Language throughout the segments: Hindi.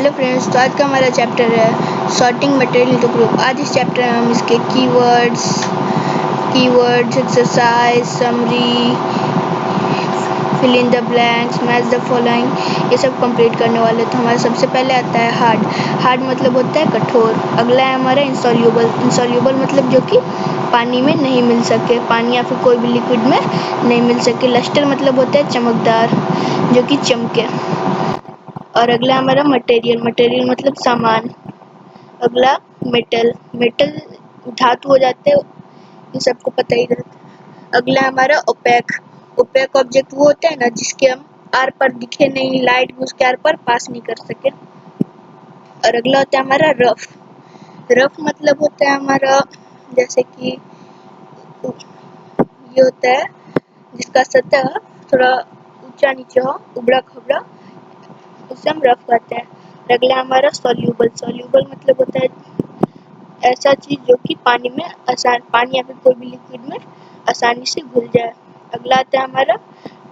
हेलो फ्रेंड्स, तो आज का हमारा चैप्टर है सॉर्टिंग मटेरियल टू ग्रुप। आज इस चैप्टर में हम इसके keywords, exercise, summary, fill in the blanks, match the following, ये सब कंप्लीट करने वाले। तो हमारा सबसे पहले आता है हार्ड मतलब होता है कठोर। अगला है हमारा इंसॉल्यूबल मतलब जो कि पानी में नहीं मिल सके, पानी या फिर कोई भी लिक्विड में नहीं मिल सके। लस्टर मतलब होता है चमकदार, जो कि चमके। और अगला हमारा मटेरियल मतलब सामान। अगला मेटल धातु हो जाते हैं, ये सबको पता ही रहता। अगला हमारा ओपेक ऑब्जेक्ट वो होता है ना जिसके हम आर पर दिखे नहीं, लाइट भी उसके आर पर पास नहीं कर सके। और अगला होता है हमारा रफ मतलब होता है हमारा जैसे कि ये होता है जिसका सतह थोड़ा ऊंचा नीचे हो, उबड़ा खबड़ा, उसे हम रफ कहते हैं। अगला हमारा सॉल्यूबल मतलब होता है ऐसा चीज जो कि पानी या फिर कोई भी लिक्विड में आसानी से घुल जाए। अगला आता है हमारा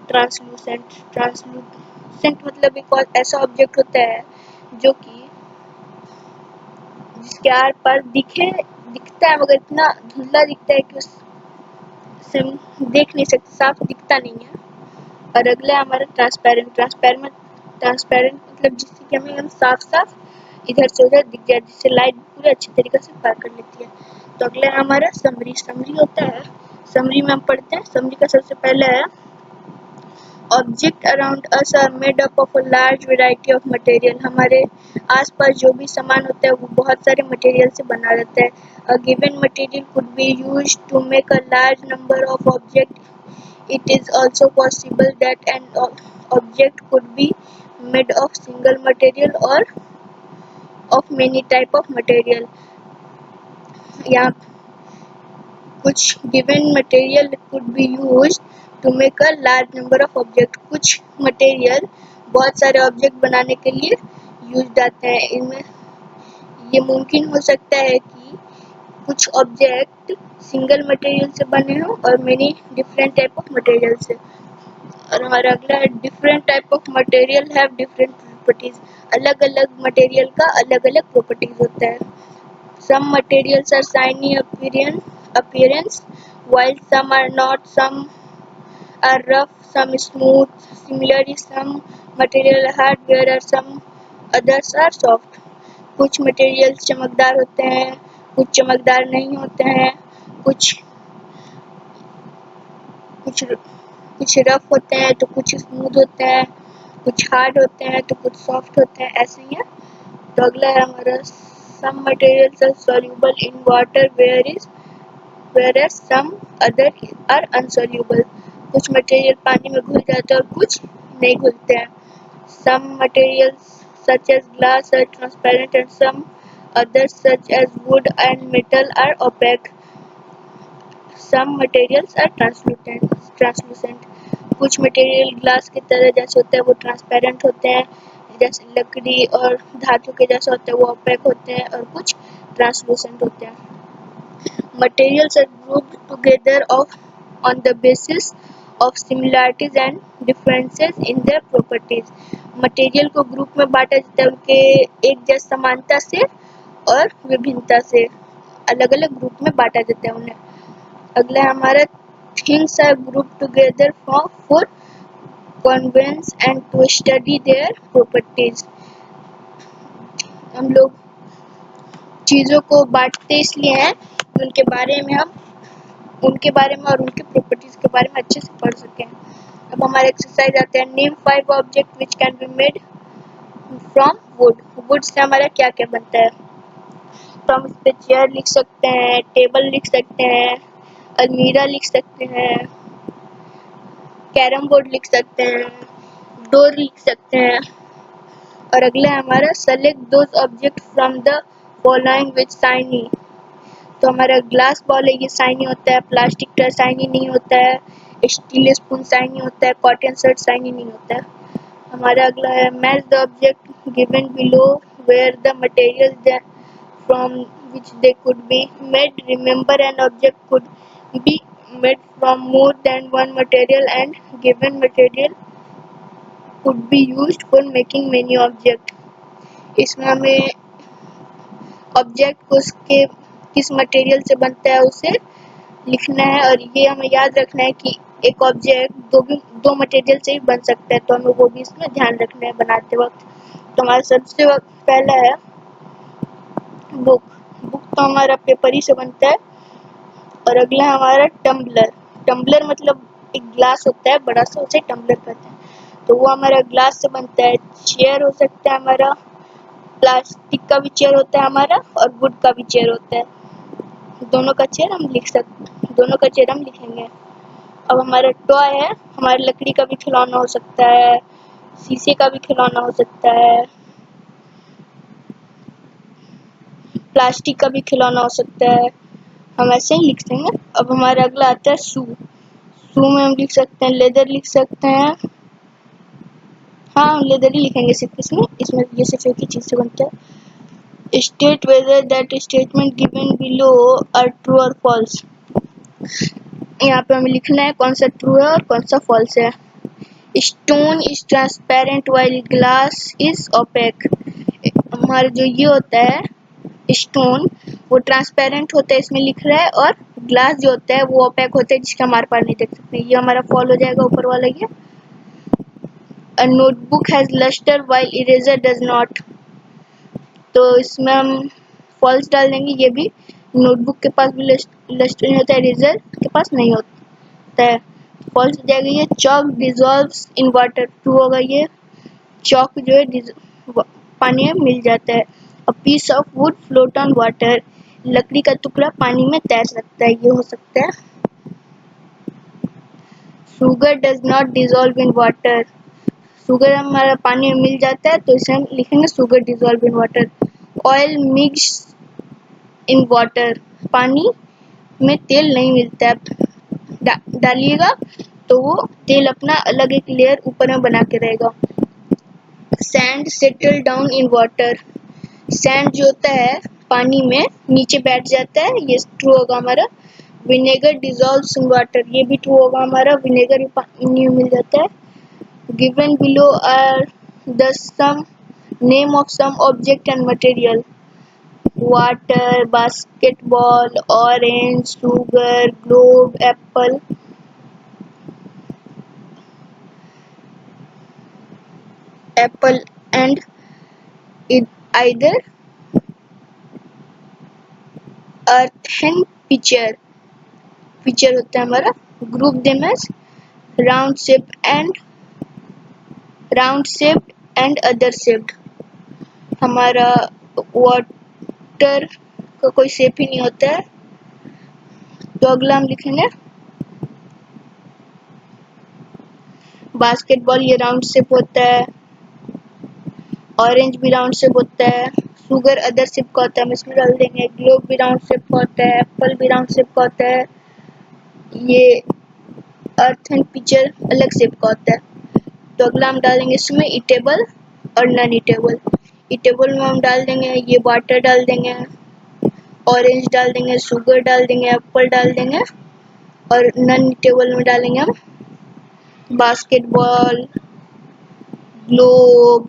ट्रांसलूसेंट मतलब एक और ऐसा ऑब्जेक्ट होता है जो कि जिसके आर पार दिखता है मगर इतना धुंधला दिखता है कि उससे हम देख नहीं सकते, साफ दिखता नहीं है। और अगला हमारा ट्रांसपेरेंट मतलब जिससे कि हमें हम साफ इधर से उधर दिख जाए, जिससे लाइट पूरे अच्छी तरीके से पार कर लेती है। तो अगला है हमारा समरी होता है। समरी में हम पढ़ते हैं, समरी का सबसे पहले है object around us are made up of a large variety of material. हमारे आसपास जो भी सामान होता है वो बहुत सारे मटेरियल से बना रहता है। A given material could be used to make a large number of object. It is also possible that an object could be made of single material or of many type of material. यहाँ कुछ given material could be used to make a large number of object. कुछ material बहुत सारे ऑब्जेक्ट बनाने के लिए यूज आते हैं। इनमें ये मुमकिन हो सकता है कि कुछ ऑब्जेक्ट सिंगल मटेरियल से बने हों और many different type of material से। और हमारा अगला है different type of material have different properties. अलग अलग मटेरियल का अलग अलग प्रॉपर्टीज होता है। Some materials are shiny appearance while some are not, some are rough, some smooth. Similarly, some material are hard whereas some others are soft. कुछ मटेरियल्स चमकदार होते हैं, कुछ चमकदार नहीं होते हैं, कुछ रफ होते हैं तो कुछ स्मूथ होते हैं, कुछ हार्ड होते हैं तो कुछ सॉफ्ट होते हैं, ऐसे ही है। तो अगला है हमारा some materials are soluble in water whereas some other are insoluble. कुछ मटेरियल पानी में घुल जाते हैं और कुछ नहीं घुलते हैं। Some materials such as glass are transparent and some others such as wood and metal are opaque. Some materials are translucent. कुछ मटेरियल ग्लास की तरह जैसे होता है वो ट्रांसपेरेंट होते हैं, जैसे लकड़ी और धातु के जैसा होता है वो ओपेक होते हैं, और कुछ ट्रांसलूसेंट होते हैं। Materials are grouped together on the basis of similarities and differences in their properties. Material को ग्रुप में बांटा जाता है उनके एक जैसी समानता से और विभिन्नता से, अलग अलग ग्रुप में बांटा जाता है उन्हें। अगला हमारा things are group together for convenience and to study their properties. हम लोग चीज़ों को बांटते इसलिए हैं कि उनके बारे में और उनके प्रॉपर्टीज के बारे में अच्छे से पढ़ सकें। अब हमारे एक्सरसाइज आते हैं। Name 5 object which can be made from would say हमारा क्या क्या बनता है। तो हम इस पे चेयर लिख सकते हैं, टेबल लिख सकते हैं, अलमीरा लिख सकते हैं, कैरम बोर्ड लिख सकते हैं, डोर लिख सकते हैं। और अगला है हमारा select those object from the following which shiny. तो हमारा ग्लास बॉल है, ये शाइनी होता है, प्लास्टिक का शाइनी नहीं होता है, स्टील स्पून शाइनी होता है, कॉटन शर्ट शाइनी नहीं होता है। हमारा अगला है match the object given below where the material from which they could be made. Remember an object could be made from more than one material and given material could be used for making many objects. इसमें हमें ऑब्जेक्ट को उसके किस मटेरियल से बनता है उसे लिखना है, और ये हमें याद रखना है कि एक ऑब्जेक्ट दो मटेरियल से ही बन सकता है, तो हमें वो भी इसमें ध्यान रखना है बनाते वक्त। तो हमारा सबसे पहला है बुक। बुक तो हमारा पेपर ही से बनता है। और अगला है हमारा टम्बलर। टम्बलर मतलब एक ग्लास होता है बड़ा सा, उसे टम्बलर कहते हैं, तो वो हमारा ग्लास से बनता है। चेयर हो सकता है हमारा, प्लास्टिक का भी चेयर होता है हमारा, और वुड का भी चेयर होता है। दोनों का चेयर हम लिखेंगे। अब हमारा टॉय है, हमारे लकड़ी का भी खिलौना हो सकता है, शीशे का भी खिलौना हो सकता है, प्लास्टिक का भी खिलौना हो सकता है, हम ऐसे ही लिख देंगे। अब हमारा अगला आता है शू। शू में हम लिख सकते हैं लेदर, लिख सकते हैं, हाँ हम लेदर ही लिखेंगे सिर्फ इसमें ये सिर्फ एक ही चीज़ से बनता है। State whether that statement given below are true और फॉल्स। यहाँ पे हमें लिखना है कौन सा ट्रू है और कौन सा फॉल्स है। Stone is transparent while glass is opaque. हमारा जो ये होता है स्टोन, वो ट्रांसपेरेंट होता है इसमें लिख रहा है, और ग्लास जो होता है वो ओपेक होता है जिसका हमारे पास नहीं देख सकते। ये हमारा फॉल हो जाएगा ऊपर वाला ये। A notebook has luster while eraser does not। तो इसमें हम फॉल्स डाल देंगे। ये भी नोटबुक के पास भी लस्टर नहीं होता है, इरेजर के पास नहीं होता है, फॉल्स हो जाएगा ये। Chalk dissolves in water, true होगा ये। चॉक जो है पानी में मिल जाता है। A piece of wood float on water, लकड़ी का टुकड़ा पानी में तैर सकता है, ये हो सकता है। Sugar does not dissolve in water, sugar हमारा पानी में मिल जाता है, तो इसे हम लिखेंगे sugar dissolve in water. Oil mix in water, पानी में तेल नहीं मिलता है, डालिएगा तो वो तेल अपना अलग एक लेयर ऊपर में बना के रहेगा। Sand settle down in water, sand जो होता है पानी में नीचे बैठ जाता है, ये ट्रू होगा हमारा। विनेगर डिजॉल्व्स इन वाटर, ये भी ट्रू होगा हमारा, विनेगर भी पानी में मिल जाता है। Given below are the some name of some object and material: water, basketball, orange, sugar, globe, apple. Apple and either earth and pitcher. Pitcher होता है हमारा। Group them as round shaped and other shaped। हमारा वाटर का कोई शेप ही नहीं होता है, तो अगला हम लिखेंगे बास्केटबॉल, ये राउंड शेप होता है। ऑरेंज भी राउंड शेप होता है। शुगर अदर शेप का होता है, हम इसमें डाल देंगे। ग्लोब भी राउंड शेप का होता है। एप्पल भी राउंड शेप का होता है। ये अर्थ एंड पिक्चर अलग शेप का होता है, तो अगला हम डालेंगे इसमें ईटेबल और नॉन ईटेबल। ईटेबल में हम डाल देंगे ये वाटर डाल देंगे, ऑरेंज डाल देंगे, शुगर डाल देंगे, एप्पल डाल देंगे, और नॉन ईटेबल में डालेंगे हम basketball, globe,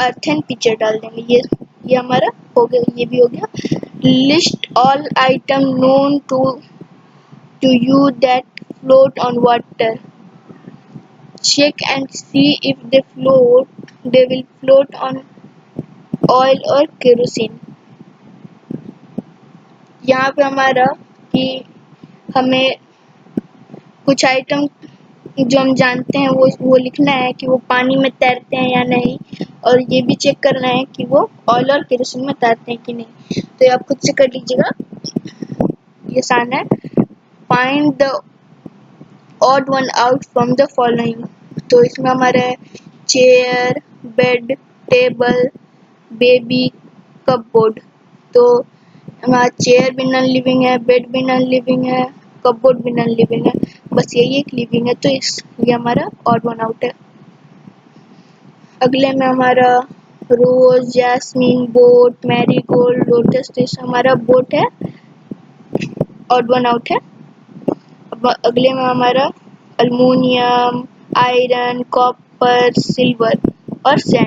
earth and picture डाल देंगे। ये हमारा हो गया, ये भी हो गया। List all item known to you that float on water, check and see if they will float on oil और केरोसिन। यहाँ पे हमारा कि हमें कुछ आइटम जो हम जानते हैं वो लिखना है कि वो पानी में तैरते हैं या नहीं, और ये भी चेक करना है कि वो ऑयल और केरोसिन में तैरते हैं कि नहीं। तो ये आप खुद से कर लीजिएगा, ये आसान है। Find the odd one out from the following, तो इसमें हमारा है chair, bed, table, baby, cupboard. तो हमारा चेयर भी नॉन लिविंग है, बेड भी नॉन लिविंग है, कपबोर्ड भी नॉन लिविंग है, बस यही एक लिविंग है, तो ये हमारा ऑड वन आउट है। अगले में हमारा रोज, जैस्मिन, बोट, मैरीगोल्ड, लोटस, तो इसमें हमारा बोट है, ऑड वन आउट है। अब अगले में हमारा अल्मुनियम, आयरन, कॉपर, सिल्वर और सैंड।